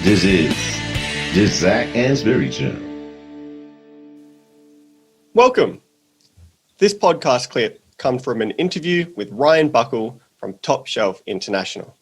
This is the Zac Anesbury Show. Welcome. This podcast clip comes from an interview with Ryan Buckle from Top Shelf International.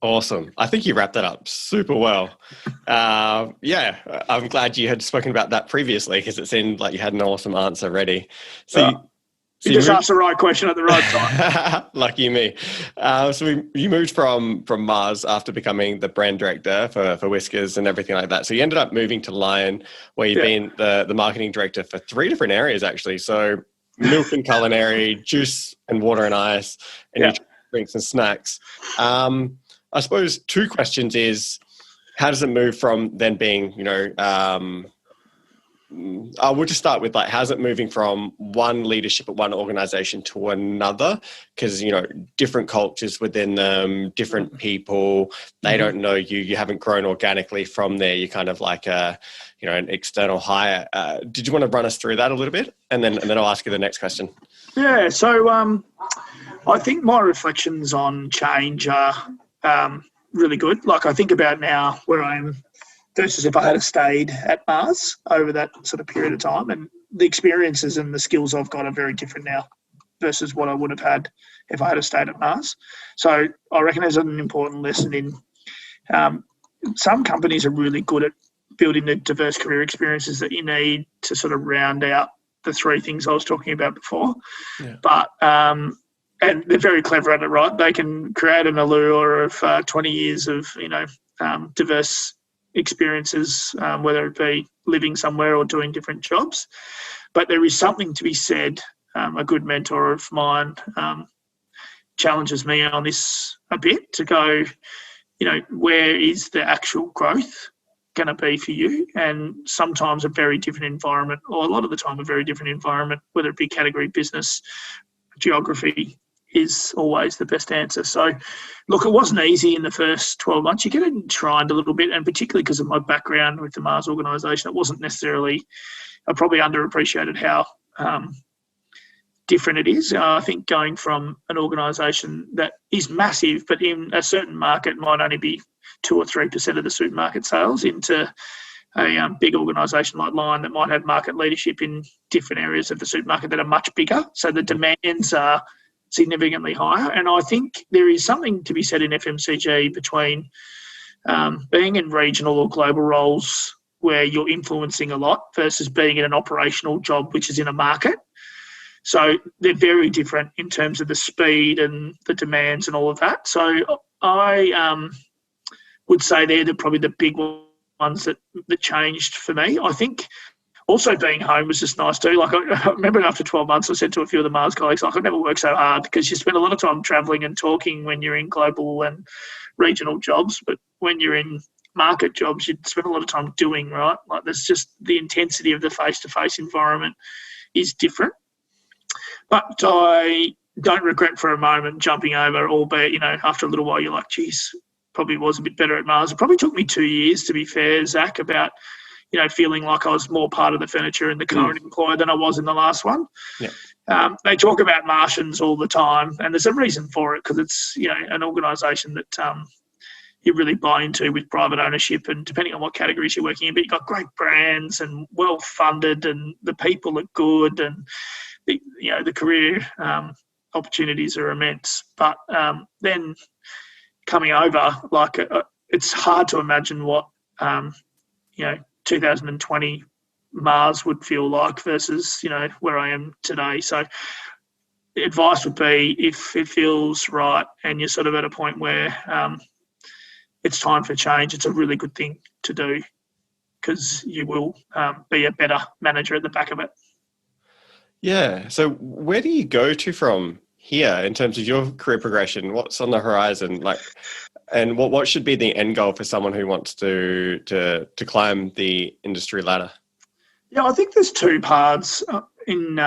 Awesome. I think you wrapped that up super well. I'm glad you had spoken about that previously because it seemed like you had an awesome answer ready. You just asked the right question at the right time. Lucky me. You moved from Mars after becoming the brand director for Whiskers and everything like that. So you ended up moving to Lion, where you've been the marketing director for 3 different areas, actually. So milk and culinary, juice and water and ice, and drinks and snacks. I suppose 2 questions is, how does it move from then being, we'll just start with how's it moving from one leadership at one organization to another? Because, different cultures within them, different people, they don't know you. You haven't grown organically from there. You're kind of like an external hire. Did you want to run us through that a little bit? And then I'll ask you the next question. Yeah, so I think my reflections on change are really good. Like, I think about now where I am versus if I had stayed at Mars over that sort of period of time, and the experiences and the skills I've got are very different now versus what I would have had if I had stayed at Mars. So I reckon there's an important lesson in some companies are really good at building the diverse career experiences that you need to sort of round out the 3 things I was talking about before. Yeah. But and they're very clever at it, right? They can create an allure of 20 years of, diverse experiences, whether it be living somewhere or doing different jobs. But there is something to be said. A good mentor of mine challenges me on this a bit to go, where is the actual growth going to be for you? And sometimes a very different environment, or a lot of the time a very different environment, whether it be category, business, geography, is always the best answer. So, look, it wasn't easy in the first 12 months. You get enshrined a little bit, and particularly because of my background with the Mars organisation, it wasn't necessarily, I probably underappreciated how different it is. I think going from an organisation that is massive, but in a certain market might only be 2 or 3% of the supermarket sales, into a big organisation like Lion that might have market leadership in different areas of the supermarket that are much bigger. So the demands are significantly higher. And I think there is something to be said in FMCG between being in regional or global roles where you're influencing a lot versus being in an operational job which is in a market. So they're very different in terms of the speed and the demands and all of that. So I would say they're probably the big ones that changed for me. I think Also, being home was just nice too. Like I remember after 12 months, I said to a few of the Mars colleagues, like, I've never worked so hard, because you spend a lot of time traveling and talking when you're in global and regional jobs, but when you're in market jobs, you spend a lot of time doing, right? Like there's just the intensity of the face-to-face environment is different. But I don't regret for a moment jumping over, albeit, after a little while you're like, geez, probably was a bit better at Mars. It probably took me 2 years, to be fair, Zach, about feeling like I was more part of the furniture in the current employer than I was in the last one. Yeah. They talk about Martians all the time, and there's a reason for it, because it's an organisation that you really buy into with private ownership, and depending on what categories you're working in, but you've got great brands and well funded, and the people are good, and the career opportunities are immense. But then coming over, it's hard to imagine what 2020 Mars would feel like versus, where I am today. So the advice would be, if it feels right and you're sort of at a point where it's time for change, it's a really good thing to do, because you will be a better manager at the back of it. Yeah. So where do you go to from here in terms of your career progression? What's on the horizon? And what should be the end goal for someone who wants to climb the industry ladder? Yeah, I think there's two paths in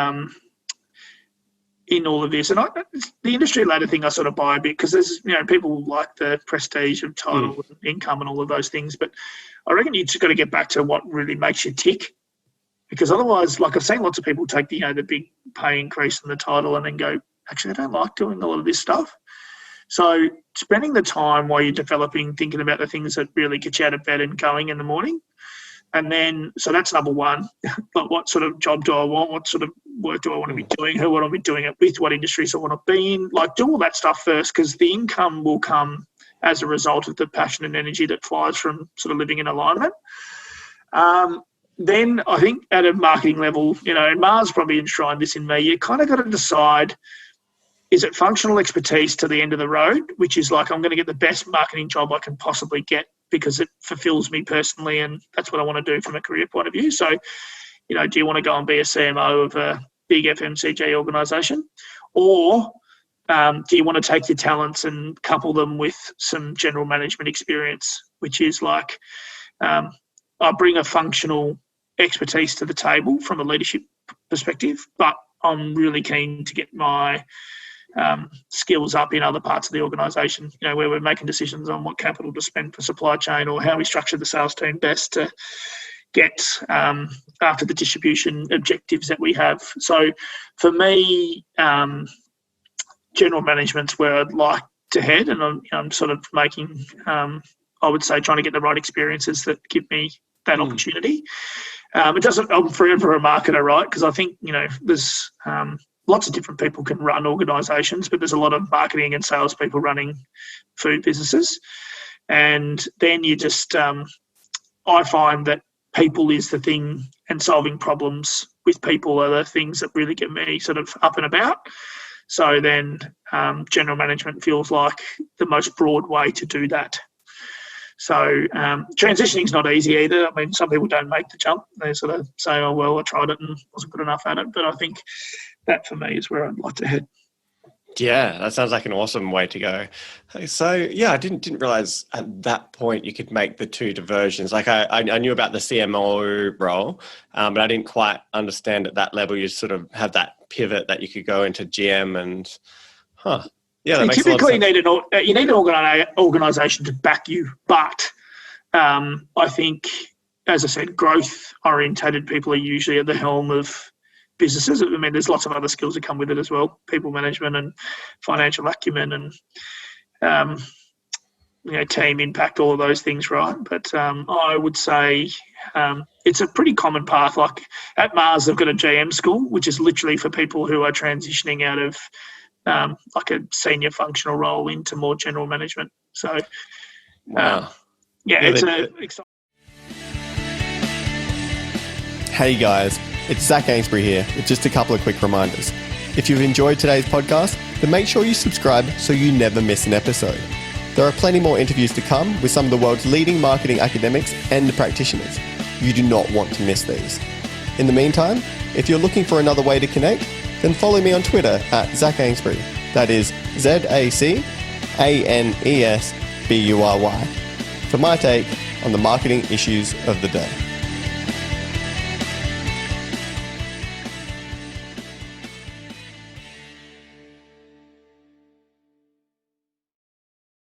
all of this, and the industry ladder thing I sort of buy a bit, because there's people like the prestige of title and income and all of those things, but I reckon you just got to get back to what really makes you tick, because otherwise, like I've seen lots of people take the big pay increase in the title and then go, actually I don't like doing a lot of this stuff. So spending the time while you're developing, thinking about the things that really get you out of bed and going in the morning. And then, so that's number one. But what sort of job do I want? What sort of work do I want to be doing? Who would I be doing it with? What industries I want to be in? Do all that stuff first, because the income will come as a result of the passion and energy that flies from sort of living in alignment. Then I think at a marketing level, and Mars probably enshrined this in me, you kind of got to decide, is it functional expertise to the end of the road, which is I'm going to get the best marketing job I can possibly get because it fulfills me personally, and that's what I want to do from a career point of view. So, do you want to go and be a CMO of a big FMCG organisation, or do you want to take your talents and couple them with some general management experience, which is I bring a functional expertise to the table from a leadership perspective, but I'm really keen to get my skills up in other parts of the organisation, where we're making decisions on what capital to spend for supply chain, or how we structure the sales team best to get after the distribution objectives that we have. So for me, general management's where I'd like to head, and I'm sort of making, I would say, trying to get the right experiences that give me that opportunity. It doesn't, I'm forever a marketer, right? Because I think, there's lots of different people can run organisations, but there's a lot of marketing and sales people running food businesses. And then you just, I find that people is the thing, and solving problems with people are the things that really get me sort of up and about. So then general management feels like the most broad way to do that. So transitioning is not easy either. I mean, some people don't make the jump. They sort of say, oh, well, I tried it and wasn't good enough at it. But I think that for me is where I'd like to head. Yeah, that sounds like an awesome way to go. So, yeah, I didn't realize at that point you could make the two diversions. I knew about the CMO role, but I didn't quite understand at that level you sort of have that pivot that you could go into GM and, yeah, that makes a lot of sense. You need an organisation to back you, but I think, as I said, growth-orientated people are usually at the helm of businesses. I mean, there's lots of other skills that come with it as well, people management and financial acumen and, team impact, all of those things, right? But I would say it's a pretty common path. Like at Mars, they've got a GM school, which is literally for people who are transitioning out of like a senior functional role into more general management. So, wow. It's exciting. Hey guys, it's Zac Anesbury here with just a couple of quick reminders. If you've enjoyed today's podcast, then make sure you subscribe so you never miss an episode. There are plenty more interviews to come with some of the world's leading marketing academics and practitioners. You do not want to miss these. In the meantime, if you're looking for another way to connect, then follow me on Twitter at Zac Anesbury. That is ZACANESBURY for my take on the marketing issues of the day.